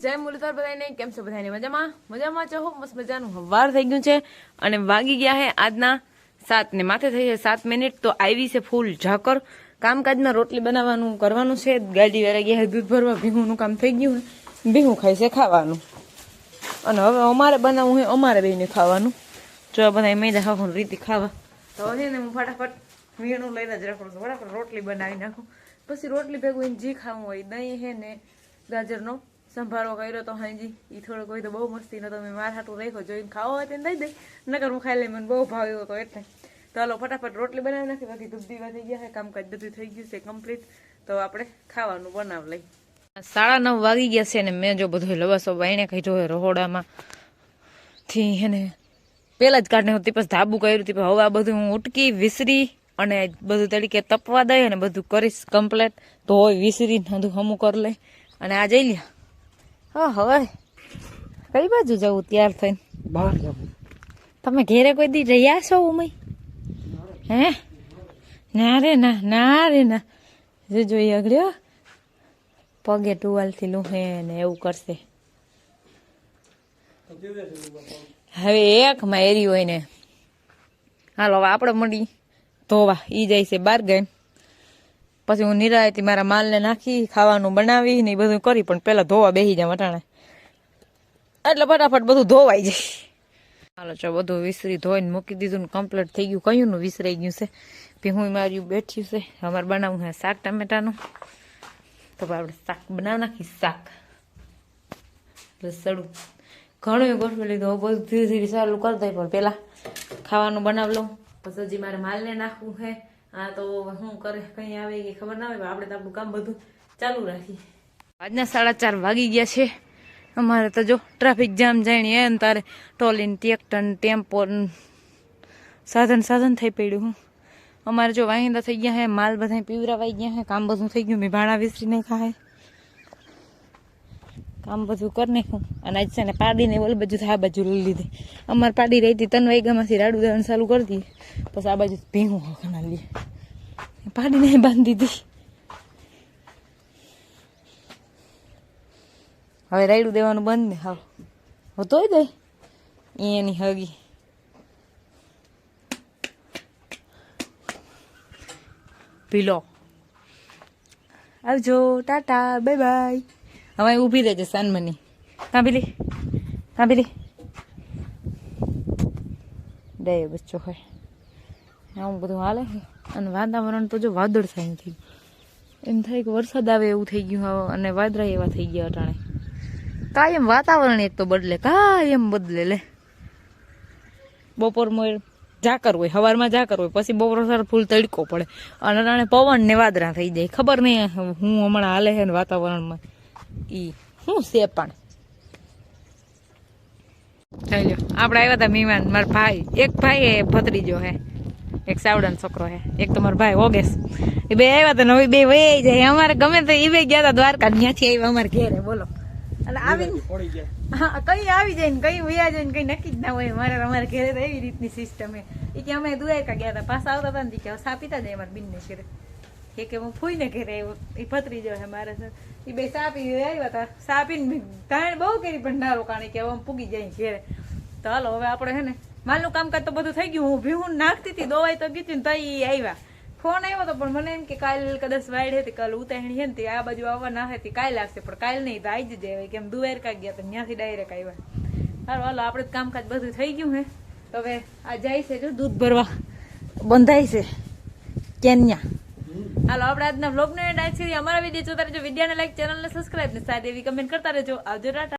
જય મુરલીધર બધાને કેમ છો બધાને મજામાં છો મસ્ત મજાનું હવાર થઈ ગયું છે અને વાગી ગયા છે આજના 7 ને માથે થઈ છે 7 મિનિટ તો આવી છે ફૂલ ઝાકર કામકાજના રોટલી બનાવવાનું કરવાનું છે ગાડી વાળા ગયા દૂધ ભરવા ભીહુંનું કામ થઈ ગયું ભીહું ખાય છે ખાવાનું અને હવે અમારે બનાવવું છે અમારે બેને ખાવાનું જો બધા મેદા ખાવાનું રીતિ ખાવા તો છે ને હું ફટાફટ વીણું લઈને જ રાખું છું ફટાફટ રોટલી બનાવી નાખું પછી રોટલી ભેગું જે ખાવું હોય દહીં છે ને ગાજરનો સંભારો કર્યો તો હાજી એ થોડો કોઈ તો બહુ મસ્તી નો તમે મારા હાટું રાખ્યો જોઈને ખાવો હોય તેને દઈ દઈ નકર હું ખાઈ લઈ મને બહુ ભાવ્યો હતો એટલે તો હાલો ફટાફટ રોટલી બનાવી નાખી બાકી દૂધ દીવા થઈ ગયા છે કામકાજ બધું થઈ ગયું છે કમ્પ્લીટ તો આપણે ખાવાનું બનાવ લઈ 9:30 વાગી ગયા છે ને મેં જો બધું લવાસો વાઈને કાઢ્યો હોય રહોડામાં થી એને પેલા જ કાઢને હતી પછી ધાબુ કર્યું હતી હવે આ બધું હું ઉટકી વિસરી અને બધું તરીકે તપવા દઈ અને બધું કરીશ કમ્પ્લીટ તો હોય વિસરી બધું હમું કરી લઈ અને આ જઈ લ્યા હા હવે કઈ બાજુ જવું તૈયાર થઈને બહાર જવું તમે ઘેરે કોઈ દી રહ્યા છો ઉમય હે ના રે ના જો જોઈએ અગડ્યો પગે ટુવાલથી લૂહે ને એવું કરશે હવે એક મારી હોય ને હાલો હવે આપણે મળી ધોવા ઈ જાય છે બાર ગઈ પછી હું નિરાયતી મારા માલને નાખી ખાવાનું બનાવી ને એ બધું કરી પણ પેલા ધોવા બેસી જાય વટાણે એટલે ફટાફટ બધું ધોવાઈ જાય હાલો ચો બધું વિસરી ધોઈને મૂકી દીધું ને કમ્પ્લીટ થઈ ગયું કયું નું વિસરાઈ ગયું છે પછી હું માર્યું બેઠ્યું છે અમારે બનાવવું છે શાક ટમેટાનું તો આપણે શાક બનાવી નાખી શાક રસડું ઘણું ગોઠવી લીધું બધું ધીરે ધીરે ચાલુ કરી દઈ પણ પેલા ખાવાનું બનાવી લઉં પછી હજી મારે માલને નાખવું છે હા તો શું કરે કઈ આવે કે ખબર ના હોય આપણે તો આપણું કામ બધું ચાલુ રાખીએ આજના 4:30 વાગી ગયા છે અમારે તો જો ટ્રાફિક જામ જાણી એ ને તારે ટોલીન ટ્રેક્ટર ટેમ્પો સાધન થઈ પડ્યું હું અમારે જો વાહિંદા થઈ ગયા હે માલ બધા પીવરાવાઈ ગયા હે કામ બધું થઈ ગયું મેં ભાણા વિસરી નહીં ખાય કામ બધું કરી નાખ્યું અને આજ છે ને પાડીને ઓલી બાજુ આ બાજુ લઈ લીધી અમારે પાડી રહી હતી 3 વાગ્યામાંથી રાડું દેવાનું ચાલુ કરી દીધી પછી આ બાજુ ભીહું હોખના લે પાડીને બાંધી દીધી હવે રાયડું દેવાનું બંધ ને હાવ હોતોય દે એની હગી પીલો આવજો ટાટા બાય બાય હવે ઊભી રહેજે સાનમની કાં પેલી દે બચ્ચો હોય આવું બધું હાલે અને વાતાવરણ તો જો વાદળ થાય નથી એમ થાય કે વરસાદ આવે એવું થઈ ગયું હવે અને વાદળા એવા થઈ ગયા અટાણે કાયમ વાતાવરણ એક તો બદલે કાયમ બદલે લે બપોરમાં ઝાકર હોય સવારમાં ઝાકર હોય પછી બપોર ફૂલ તડકો પડે અને અટાણે પવન ને વાદળા થઈ જાય ખબર નહીં હું હમણાં હાલે છે ને વાતાવરણમાં ઈ શું છે પણ ચાલ્યો આપણે આવ્યા હતા મહેમાન મારા ભાઈ એક ભાઈ એ ભત્રીજો હે એક સાવડાનો છોકરો હે એક તો મારો ભાઈ ઓગેશ એ બે આવ્યા હતા ને હવે બે વહી જાય અમારે ગમે તો એ બે ગયા હતા દ્વારકા ત્યાંથી આવ્યા અમારે ઘેરે બોલો અને આવીને હા કઈ આવી જાય ને કઈ વયા જાય ને કઈ નક્કી જ ના હોય અમારે ઘેરે તો એવી રીતની સિસ્ટમ હે એ કે અમે દ્વારકા ગયા હતા પાછા આવતા હતા ને કે સા પીતા જાય અમારે બિનને ઘરે કે હું ફૂઈને ઘરે આવ્યો એ ભત્રીજો હે મારે એ બે સા પી આવ્યા હતા સા પીને તાણ બહુ કરી પણ ના રોકાણી કે હવે પૂગી જાય ઘેરે તો હાલો હવે આપણે હે ને માલનું કામકાજ તો બધું થઈ ગયું હું ભીહું નાખતી હતી દોવાઈ તો ગીતી ને તો એ આવ્યા ફોન આવ્યો તો પણ મને એમ કે કાલ કદાચ વાઈડ હતી કાલ ઉતાણી છે ને આ બાજુ આવવાના હતી કાલ આવશે પણ કાલ નહીં તો આવી જ જાય કેમ દ્વારકા ગયા તો ત્યાંથી ડાયરેક્ટ આવ્યા હાલો આપણે કામકાજ બધું થઈ ગયું હે તો હવે આ જાય છે જો દૂધ ભરવા બંધાય છે કેન્યા હાલો આપણે આજના વ્લોગને એન્ડ આવી છે અમારા વિડીયો જોતા રહેજો વિડીયોને લાઈક ચેનલને સબસ્ક્રાઈબ ને સાથે એવી કમેન્ટ કરતા રહેજો આવજો ટાટા